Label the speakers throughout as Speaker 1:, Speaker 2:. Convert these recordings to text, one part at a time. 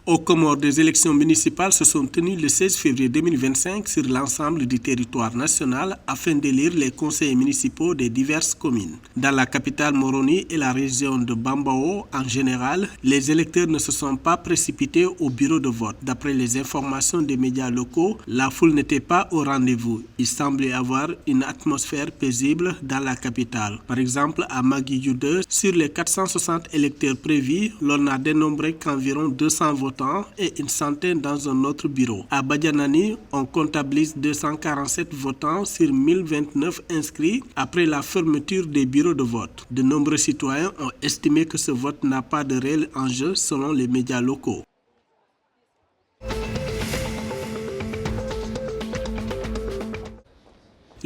Speaker 1: Aux Comores, des élections municipales se sont tenues le 16 février 2025 sur l'ensemble du territoire national afin d'élire les conseillers municipaux des diverses communes. Dans la capitale Moroni et la région de Bambao, en général, les électeurs ne se sont pas précipités au bureau de vote. D'après les informations des médias locaux, la foule n'était pas au rendez-vous. Il semblait avoir une atmosphère paisible dans la capitale. Par exemple, à Maguioude, sur les 460 électeurs prévus, l'on n'a dénombré qu'environ 200 votants et une centaine dans un autre bureau. À Badianani, on comptabilise 247 votants sur 1029 inscrits après la fermeture des bureaux de vote. De nombreux citoyens ont estimé que ce vote n'a pas de réel enjeu selon les médias locaux.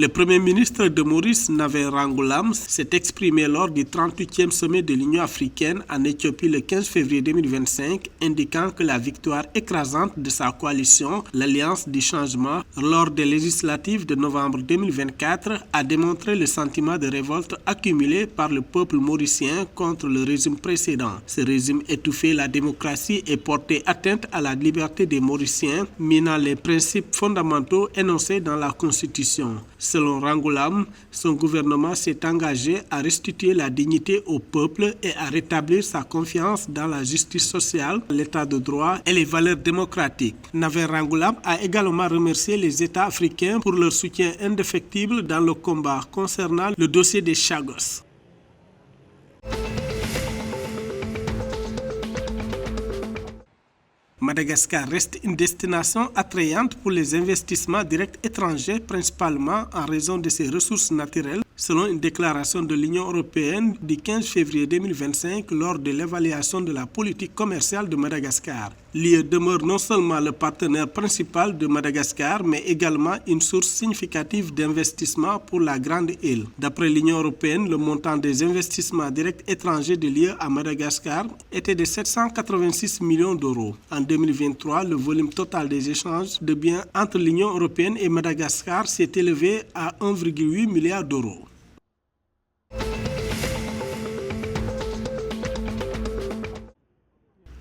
Speaker 1: Le Premier ministre de Maurice, Naver Rangoulam, s'est exprimé lors du 38e sommet de l'Union africaine en Éthiopie le 15 février 2025, indiquant que la victoire écrasante de sa coalition, l'Alliance du changement, lors des législatives de novembre 2024, a démontré le sentiment de révolte accumulé par le peuple mauricien contre le régime précédent. Ce régime étouffait la démocratie et portait atteinte à la liberté des Mauriciens, minant les principes fondamentaux énoncés dans la Constitution. Selon Rangoulam, son gouvernement s'est engagé à restituer la dignité au peuple et à rétablir sa confiance dans la justice sociale, l'état de droit et les valeurs démocratiques. Naver Rangoulam a également remercié les États africains pour leur soutien indéfectible dans le combat concernant le dossier des Chagos. Madagascar reste une destination attrayante pour les investissements directs étrangers, principalement en raison de ses ressources naturelles, selon une déclaration de l'Union européenne du 15 février 2025 lors de l'évaluation de la politique commerciale de Madagascar. L'UE demeure non seulement le partenaire principal de Madagascar, mais également une source significative d'investissement pour la grande île. D'après l'Union européenne, le montant des investissements directs étrangers de l'UE à Madagascar était de 786 millions d'euros. En 2023, le volume total des échanges de biens entre l'Union européenne et Madagascar s'est élevé à 1,8 milliard d'euros.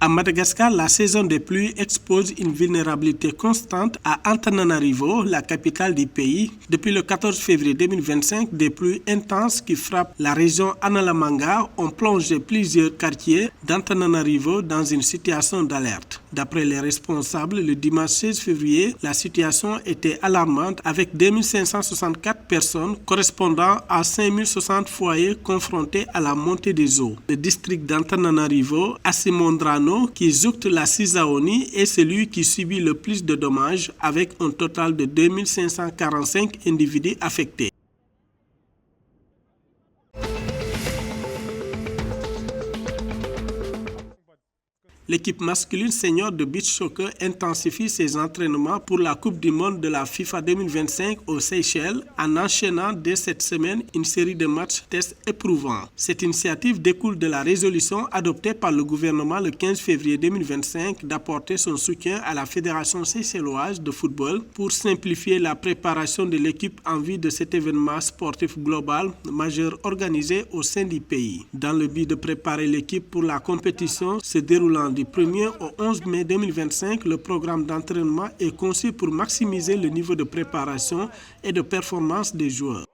Speaker 1: À Madagascar, la saison des pluies expose une vulnérabilité constante à Antananarivo, la capitale du pays. Depuis le 14 février 2025, des pluies intenses qui frappent la région Analamanga ont plongé plusieurs quartiers d'Antananarivo dans une situation d'alerte. D'après les responsables, le dimanche 16 février, la situation était alarmante avec 2564 personnes correspondant à 5060 foyers confrontés à la montée des eaux. Le district d'Antananarivo, Asimondrano, qui jouxte la Cisaoni, est celui qui subit le plus de dommages avec un total de 2545 individus affectés. L'équipe masculine senior de beach soccer intensifie ses entraînements pour la Coupe du monde de la FIFA 2025 aux Seychelles en enchaînant dès cette semaine une série de matchs tests éprouvants. Cette initiative découle de la résolution adoptée par le gouvernement le 15 février 2025 d'apporter son soutien à la Fédération seychelloise de football pour simplifier la préparation de l'équipe en vue de cet événement sportif global majeur organisé au sein du pays. Dans le but de préparer l'équipe pour la compétition se déroulant du 1er au 11 mai 2025, le programme d'entraînement est conçu pour maximiser le niveau de préparation et de performance des joueurs.